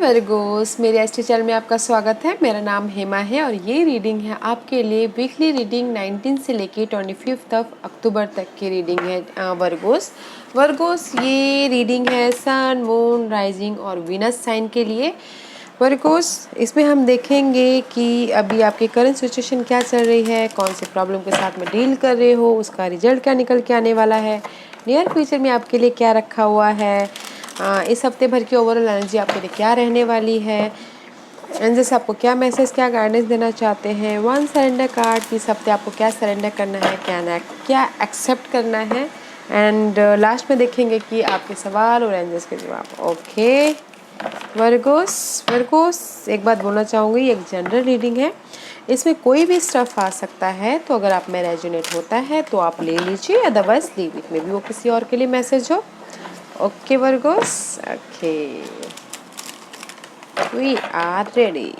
Virgo's, मेरे astro channel में आपका स्वागत है। मेरा नाम हेमा है और ये रीडिंग है आपके लिए वीकली रीडिंग 19 से लेके 25 अक्टूबर तक की रीडिंग है। वर्गोस ये रीडिंग है सन, मून, राइजिंग और वीनस साइन के लिए। वर्गोस इसमें हम देखेंगे कि अभी आपकी करंट सिचुएशन क्या चल रही है, कौन से प्रॉब्लम के साथ में डील कर रहे हो, उसका रिजल्ट क्या निकल के आने वाला है, नियर फ्यूचर में आपके लिए क्या रखा हुआ है, इस हफ्ते भर की ओवरऑल एनर्जी आपके लिए क्या रहने वाली है, एंजल्स आपको क्या मैसेज, क्या गाइडेंस देना चाहते हैं। वन सरेंडर कार्ड, इस हफ्ते आपको क्या सरेंडर करना है, क्या एक्सेप्ट करना है, एंड लास्ट में देखेंगे कि आपके सवाल और एंजल्स के जवाब। ओके वर्गोस एक बात बोलना चाहूँगी, एक जनरल रीडिंग है, इसमें कोई भी स्टफ आ सकता है, तो अगर आप में रेजोनेट होता है तो आप ले लीजिए, अदरवाइज लीव इट, में भी वो किसी और के लिए मैसेज हो। Okay, Virgos. Okay, we are ready.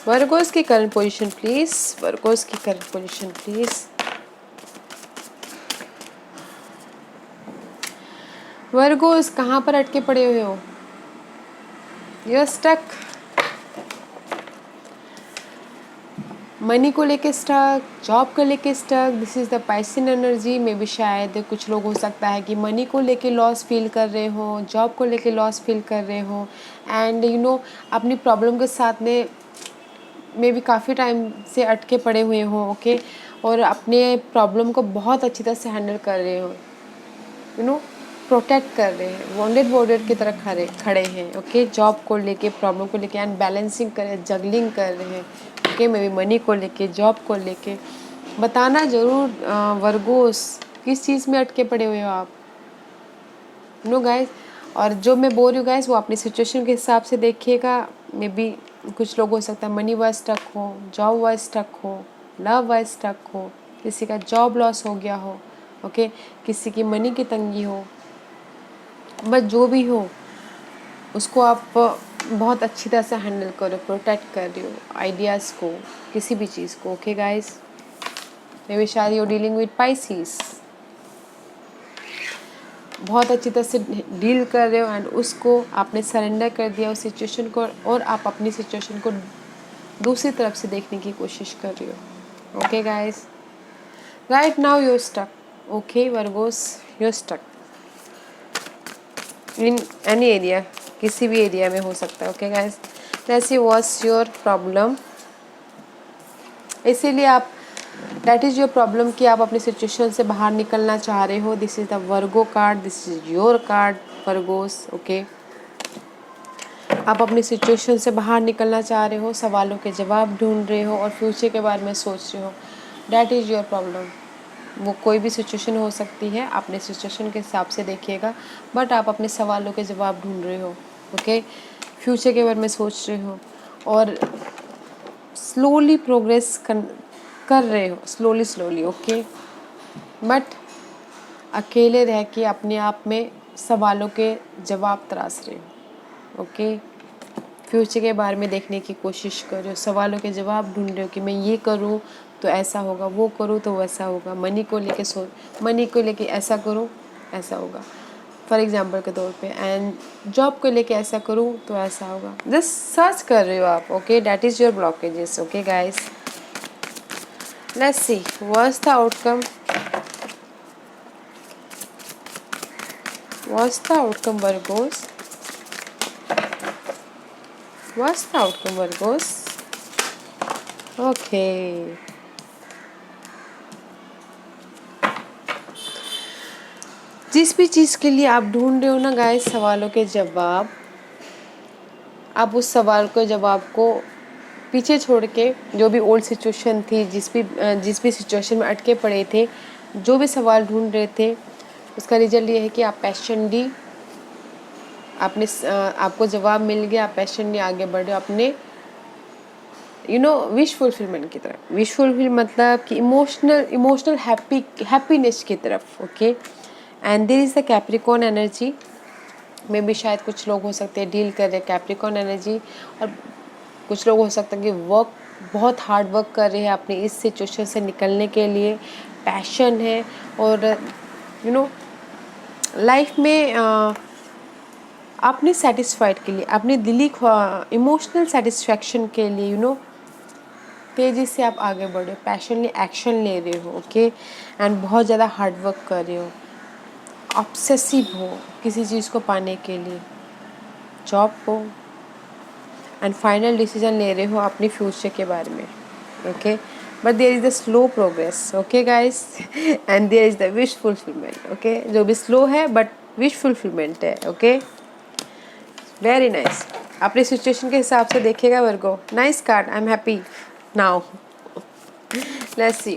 Virgos की करंट पोजीशन प्लीज। Virgos की करंट पोजीशन प्लीज। Virgos कहाँ पर अटके पड़े हुए हो? You're stuck. मनी को लेके स्टक, जॉब को लेके stuck, this is the Pisces energy में भी। शायद कुछ लोग हो सकता है कि मनी को लेके लॉस फील कर रहे हो, जॉब को लेके लॉस फील कर रहे हो, एंड अपनी प्रॉब्लम के साथ में भी काफ़ी टाइम से अटके पड़े हुए हो। ओके, और अपने प्रॉब्लम को बहुत अच्छी तरह से हैंडल कर रहे हो, प्रोटेक्ट कर रहे हैं, वॉन्डेड वॉर्डर की तरह खड़े हैं। ओके, जॉब को लेके, प्रॉब्लम को लेके, एंड बैलेंसिंग कर रहे हैं, जगलिंग कर रहे हैं। ओके, मे बी मनी को लेके, जॉब को लेके। बताना ज़रूर वर्गोस किस चीज़ में अटके पड़े हुए हो आप, गाइस। और जो मैं बोल रही हूँ गाइस, वो अपनी सिचुएशन के हिसाब से देखिएगा। मे बी कुछ लोग हो सकता है मनी वाइज स्टक हो, जॉब वाइज स्टक हो, लव वाइज स्टक हो, किसी का जॉब लॉस हो गया हो, ओके, किसी की मनी की तंगी हो, बस जो भी हो उसको आप बहुत अच्छी तरह से हैंडल करो, प्रोटेक्ट कर रही हो आइडियाज़ को, किसी भी चीज़ को। ओके गाइस, मे बी शायद यू डीलिंग विद पाइसिस, बहुत अच्छी तरह से डील कर रहे हो, एंड उसको आपने सरेंडर कर दिया उस सिचुएशन को, और आप अपनी सिचुएशन को दूसरी तरफ से देखने की कोशिश कर रही हो। Okay guys, right now you stuck. Okay Virgos, you stuck in any area, किसी भी एरिया में हो सकता है। Okay guys, let's see what's your problem. इसीलिए आप, दैट इज़ योर प्रॉब्लम कि आप अपनी सिचुएशन से बाहर निकलना चाह रहे हो। This is the Virgo card, this is your card Virgo's. Okay, आप अपनी सिचुएशन से बाहर निकलना चाह रहे हो, सवालों के जवाब ढूंढ रहे हो और फ्यूचर के बारे में सोच रहे हो। That is your problem. वो कोई भी सिचुएशन हो सकती है, अपने सिचुएशन के हिसाब से देखिएगा, बट आप अपने सवालों के जवाब ढूंढ रहे हो। ओके, फ्यूचर के बारे में सोच रहे हो और स्लोली प्रोग्रेस कर रहे हो, स्लोली। ओके, बट अकेले रह के अपने आप में सवालों के जवाब तलाश रहे हो। ओके, फ्यूचर के बारे में देखने की कोशिश कर रहे हो, सवालों के जवाब ढूंढ रहे हो कि मैं ये करूँ तो ऐसा होगा, वो करूँ तो वैसा होगा, मनी को लेके ऐसा करूँ ऐसा होगा, फॉर एग्जांपल के तौर पे, एंड जॉब को लेके ऐसा करूँ तो ऐसा होगा। जस्ट सर्च कर रहे हो आप। Okay, that is your blockages. Okay guys, let's see what's the outcome. What's the outcome, Virgos? What's the outcome, Virgos? Okay. जिस भी चीज़ के लिए आप ढूंढ रहे हो ना गाइस सवालों के जवाब, आप उस सवाल के जवाब को पीछे छोड़ के, जो भी ओल्ड सिचुएशन थी, जिस भी सिचुएशन में अटके पड़े थे, जो भी सवाल ढूंढ रहे थे, उसका रिजल्ट ये है कि आप पैशनली, आपको जवाब मिल गया, आप पैशनली आगे बढ़ रहे हो अपने विश फुलफिलमेंट की तरफ। विश फुलफिल मतलब कि इमोशनल हैप्पीनेस की तरफ। Okay, and there is the Capricorn energy में भी शायद कुछ लोग हो सकते हैं डील कर रहे हैं कैप्रिकॉर्न एनर्जी, और कुछ लोग हो सकता है कि बहुत हार्ड वर्क कर रहे हैं अपनी इस सिचुएशन से निकलने के लिए, पैशन है और लाइफ में अपने सेटिस्फाइड के लिए, अपने दिली इमोशनल सेटिस्फैक्शन के लिए तेज़ी से आप आगे बढ़े, पैशनली एक्शन ले रहे हो, ओके, एंड बहुत ज़्यादा हार्ड वर्क कर रहे हो, ऑब्सेसिव हो किसी चीज़ को पाने के लिए, जॉब को, एंड फाइनल डिसीजन ले रहे हो अपने फ्यूचर के बारे में, okay, but there is the slow progress, okay guys, and there is the wish fulfilment, okay, जो भी स्लो है बट विश फुलफिलमेंट है, ओके, वेरी नाइस। अपनी सिचुएशन के हिसाब से देखिएगा Virgo, nice card, I am happy now. Let's see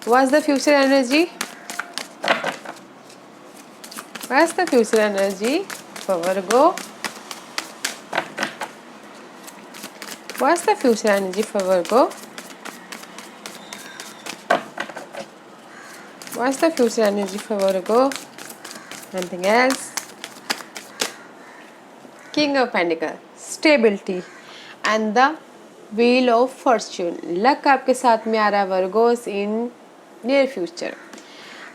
what's the future energy, what's the future energy for Virgo, what's the future energy for Virgo, what's the future energy for Virgo, anything else, King of Pentacles, stability and the Wheel of Fortune, luck आपके साथ में आ रहा है Virgo's in near future.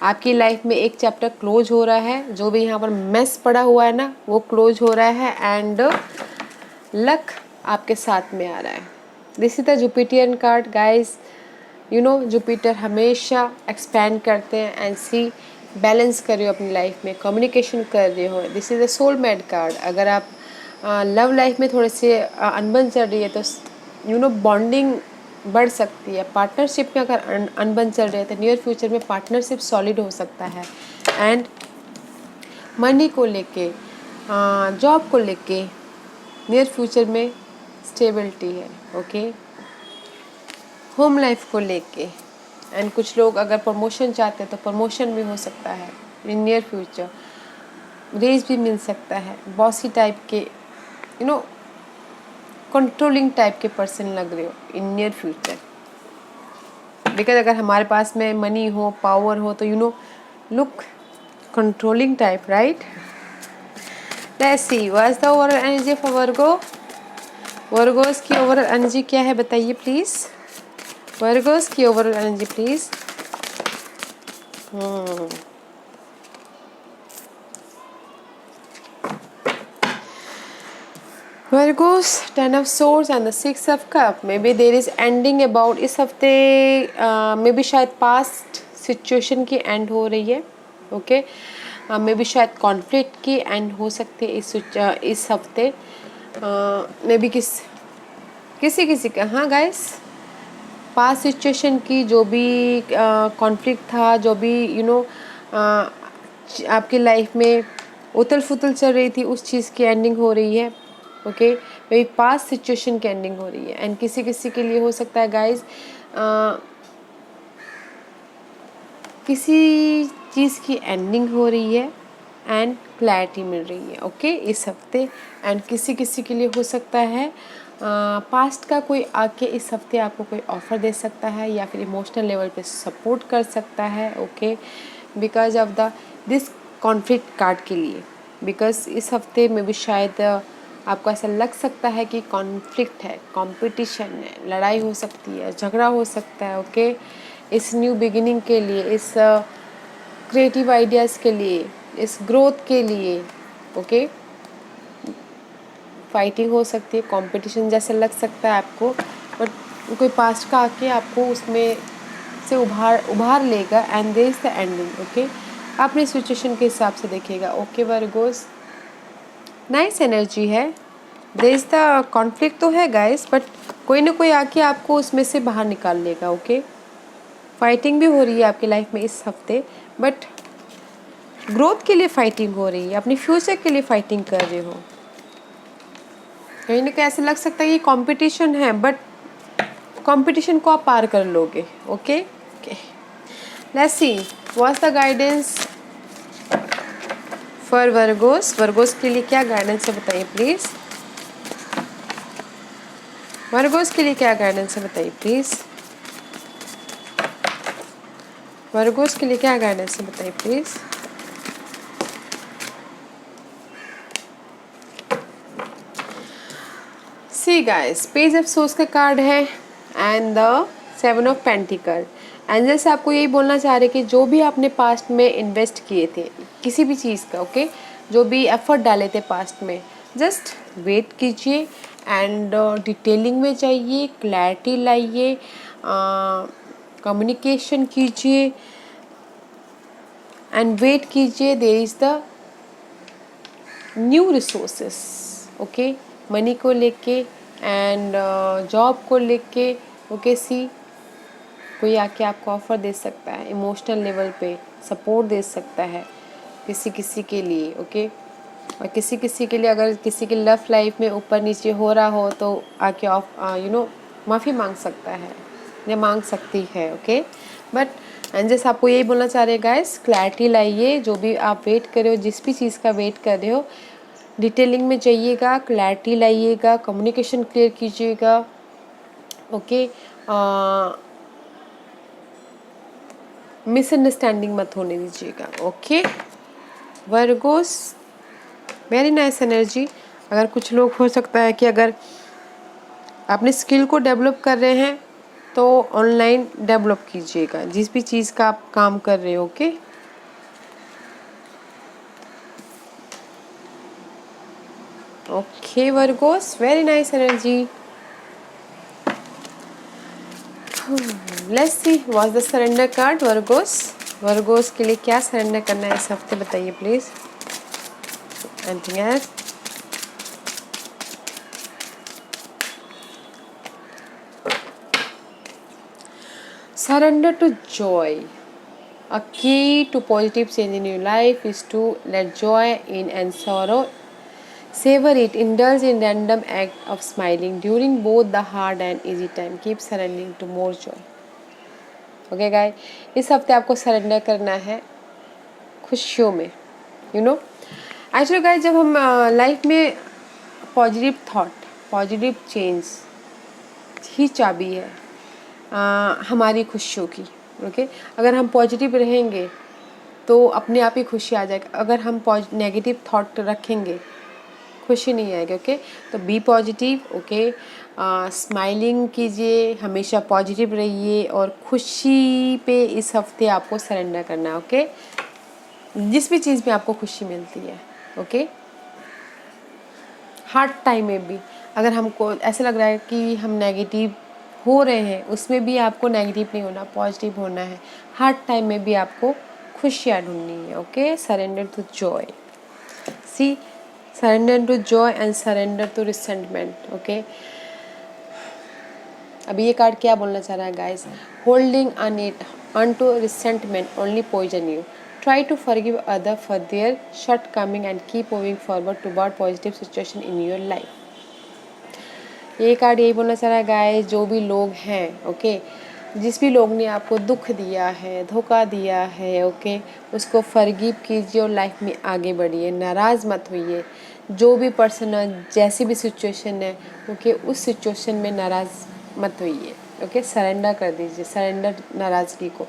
आपकी life में एक chapter close हो रहा है, जो भी यहाँ पर मेस पड़ा हुआ है ना वो क्लोज हो रहा है, एंड लक आपके साथ में आ रहा है। This is the Jupiterian card guys, Jupiter हमेशा एक्सपैंड करते हैं एंड सी बैलेंस कर रहे हो अपनी लाइफ में, कम्युनिकेशन कर रहे हो। This is the soulmate card. अगर आप लव लाइफ में थोड़े से अनबन चल रही है तो बॉन्डिंग बढ़ सकती है। पार्टनरशिप में अगर अनबन चल रही है तो नियर फ्यूचर में पार्टनरशिप सॉलिड हो सकता है। एंड मनी को लेके, जॉब को लेके नियर फ्यूचर में स्टेबिलिटी है, ओके। होम लाइफ को लेके, एंड कुछ लोग अगर प्रमोशन चाहते हैं तो प्रमोशन भी हो सकता है इन नियर फ्यूचर, रेज भी मिल सकता है। बॉसी टाइप के कंट्रोलिंग टाइप के पर्सन लग रहे हो इन नियर फ्यूचर, बिकॉज अगर हमारे पास में मनी हो, पावर हो तो look controlling type, right. Let's see what's the overall energy for Virgo, Virgo's की ओवरऑल एनर्जी क्या है बताइए प्लीज़, वर्गोस की overall energy please. Virgos, 10 of Swords and the 6 of Cup. Maybe there is ending about इस हफ्ते may be शायद past situation की and हो रही है, ओके। मे बी शायद कॉन्फ्लिक्ट की एंड हो सकती है इस हफ्ते, मे बी किसी का, हाँ गाइस, पास्ट सिचुएशन की जो भी कॉन्फ्लिक्ट था, जो भी आपकी लाइफ में उथल फुथल चल रही थी, उस चीज़ की एंडिंग हो रही है, ओके। वही पास्ट सिचुएशन की एंडिंग हो रही है। एंड किसी के लिए हो सकता है गाइज किसी चीज़ की एंडिंग हो रही है एंड क्लैरिटी मिल रही है, ओके, इस हफ्ते। एंड किसी के लिए हो सकता है पास्ट का कोई आके इस हफ्ते आपको कोई ऑफ़र दे सकता है या फिर इमोशनल लेवल पे सपोर्ट कर सकता है, okay, because of the this conflict card के लिए। बिकॉज इस हफ्ते में भी शायद आपको ऐसा लग सकता है कि कॉन्फ्लिक्ट है, कंपटीशन है, लड़ाई हो सकती है, झगड़ा हो सकता है, ओके, इस न्यू बिगिनिंग के लिए, इस क्रिएटिव आइडियाज़ के लिए, इस ग्रोथ के लिए, ओके। फाइटिंग हो सकती है, कंपटीशन जैसा लग सकता है आपको, बट कोई पास्ट का आके आपको उसमें से उभार लेगा and there is the ending, okay. अपनी सिचुएशन के हिसाब से देखिएगा, ओके वर्गोस। नाइस एनर्जी है, देयर इज द कॉन्फ्लिक्ट तो है गाइस, बट कोई ना कोई आके आपको उसमें से बाहर निकाल लेगा, ओके। फाइटिंग भी हो रही है आपकी लाइफ में इस हफ्ते, बट ग्रोथ के लिए फाइटिंग हो रही है, अपनी फ्यूचर के लिए फाइटिंग कर रहे हो। कहीं ना कहीं ऐसा लग सकता है कि कंपटीशन है, बट कंपटीशन को आप पार कर लोगे, okay. Let's see what's the guidance for Virgo's, Virgo's के लिए क्या गाइडेंस है बताइए प्लीज, वर्गोस के लिए क्या गाइडेंस है बताइए प्लीज, वर्गोस के लिए क्या गाइडेंस है बताइए please. See guys, page of swords का कार्ड है and the 7 of pentacles. Angels आपको यही बोलना चाह रहे कि जो भी आपने पास्ट में इन्वेस्ट किए थे किसी भी चीज़ का, ओके, जो भी एफर्ट डाले थे पास्ट में, जस्ट वेट कीजिए एंड डिटेलिंग में जाइए, क्लैरिटी लाइए, कम्युनिकेशन कीजिए एंड वेट कीजिए। There is the new resources, okay, money को लेके एंड जॉब को लेके, ओके। सी कोई आके आपको ऑफर दे सकता है, इमोशनल लेवल पे सपोर्ट दे सकता है किसी किसी के लिए, ओके। और किसी किसी के लिए अगर किसी की लव लाइफ में ऊपर नीचे हो रहा हो तो आके माफ़ी मांग सकता है या मांग सकती है, ओके। बट एंजल्स आपको यही बोलना चाह रहे हैं गाइस, क्लैरिटी लाइए। जो भी आप वेट कर रहे हो, जिस भी चीज़ का वेट कर रहे हो, डिटेलिंग में जाइएगा, क्लैरिटी लाइएगा, कम्युनिकेशन क्लियर कीजिएगा, ओके। मिसअंडरस्टैंडिंग मत होने दीजिएगा, okay. Virgo's, very nice energy. अगर कुछ लोग हो सकता है कि अगर अपने स्किल को डेवलप कर रहे हैं तो ऑनलाइन डेवलप कीजिएगा जिस भी चीज़ का आप काम कर रहे हो, okay. Okay Virgo's, very nice energy. Let's see what's the surrender card Virgo's. Virgo's के लिए क्या सरेंडर करना है इस हफ्ते, बताइए please. Anything else? Surrender to joy. A key to positive change in your life is to let joy in and sorrow. Savor it. Indulge in random act of smiling during both the hard and easy time. Keep surrendering to more joy. Okay guys, इस हफ्ते आपको surrender करना है खुशियों में, you know. Actually guys, जब हम life में पॉजिटिव थॉट, पॉजिटिव चेंज ही चाबी है हमारी खुशियों की, ओके। अगर हम पॉजिटिव रहेंगे तो अपने आप ही खुशी आ जाएगी। अगर हम नेगेटिव थॉट रखेंगे खुशी नहीं आएगी, ओके। तो बी पॉजिटिव, ओके। स्माइलिंग कीजिए, हमेशा पॉजिटिव रहिए और खुशी पे इस हफ्ते आपको सरेंडर करना है, ओके। जिस भी चीज़ में आपको खुशी मिलती है, ओके। हार्ड टाइम में भी अगर हमको ऐसा लग रहा है कि हम नेगेटिव हो रहे हैं, उसमें भी आपको नेगेटिव नहीं होना, पॉजिटिव होना है। हार्ड टाइम में भी आपको खुशियाँ ढूंढनी है, okay. Surrender to joy, see, surrender to joy and surrender to resentment, okay. अभी ये कार्ड क्या बोलना चाह रहा है guys? Holding on to resentment only poison you. Try to forgive others for their shortcoming and keep moving forward toward positive situation in your life. ये card यही बोलना चाह रहा है गाइस, जो भी लोग हैं, ओके, जिस भी लोग ने आपको दुख दिया है, धोखा दिया है, ओके, उसको फॉरगिव कीजिए और लाइफ में आगे बढ़िए, नाराज़ मत होइए। जो भी पर्सन जैसी भी सिचुएशन है, ओके, उस सिचुएशन में नाराज़ मत होइए, ओके। सरेंडर कर दीजिए, सरेंडर नाराज़गी को।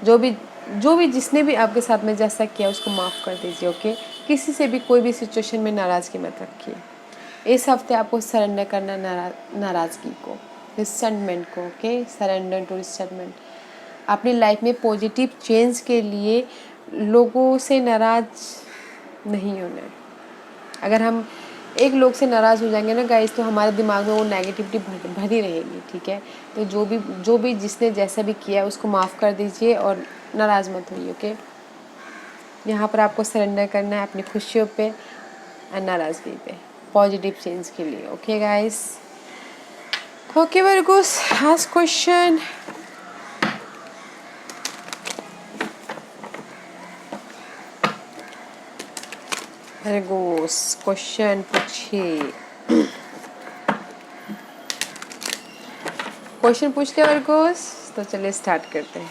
जो भी जिसने भी आपके साथ में जैसा किया उसको माफ़ कर दीजिए, ओके। किसी से भी कोई भी सिचुएशन में नाराज़गी मत रखिए। इस हफ्ते आपको सरेंडर करना नाराज़गी को, रिसेंटमेंट को, ओके। Surrender to resentment. अपनी लाइफ में पॉजिटिव चेंज के लिए लोगों से नाराज़ नहीं होना है। अगर हम एक लोग से नाराज़ हो जाएंगे ना गाइस, तो हमारे दिमाग में वो नेगेटिविटी भरी रहेगी, ठीक है। तो जो भी जिसने जैसा भी किया उसको माफ़ कर दीजिए और नाराज़ मत होइए, ओके। यहाँ पर आपको सरेंडर करना है अपनी खुशियों पे और नाराज़गी पे, पॉजिटिव चेंज के लिए, okay guys. Okay Virgo's, ask question. Virgo's question पूछिए। क्वेश्चन पूछ ले वर्गोस, तो चलिए स्टार्ट करते हैं।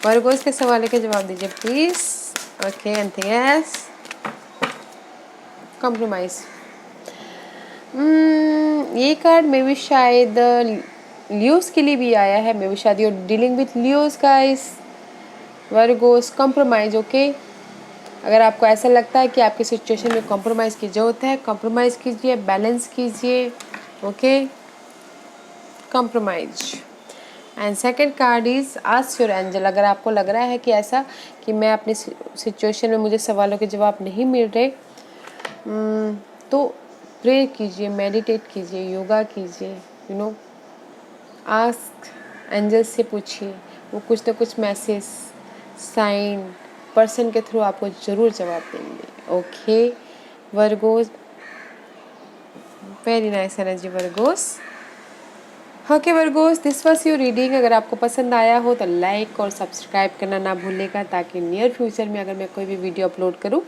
वर्गोस के सवाल के जवाब दीजिए please, okay. Anything else? Compromise. ये कार्ड में भी शायद लियोस के लिए भी आया है, मे भी शायद you dealing with Leos guys. Virgo's, compromise, okay. अगर आपको ऐसा लगता है कि आपकी सिचुएशन में कॉम्प्रोमाइज़ की ज़रूरत है, कॉम्प्रोमाइज़ कीजिए, बैलेंस कीजिए, okay. compromise. And second card is ask your angel. अगर आपको लग रहा है कि ऐसा कि मैं अपनी सिचुएशन में मुझे सवालों के जवाब नहीं मिल रहे, तो प्रे कीजिए, मेडिटेट कीजिए, योगा कीजिए, आस्क एंजल से पूछिए, वो कुछ ना कुछ मैसेज, साइन, पर्सन के थ्रू आपको ज़रूर जवाब देंगे. Okay Virgo's, very nice energy Virgo's. Okay Virgo's, this was your reading. अगर आपको पसंद आया हो तो लाइक और सब्सक्राइब करना ना भूलिएगा, ताकि नियर फ्यूचर में अगर मैं कोई भी वीडियो अपलोड करूँ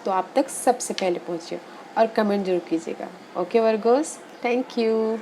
तो आप तक सबसे पहले पहुँचे. और कमेंट जरूर कीजिएगा. Okay Virgo's, thank you.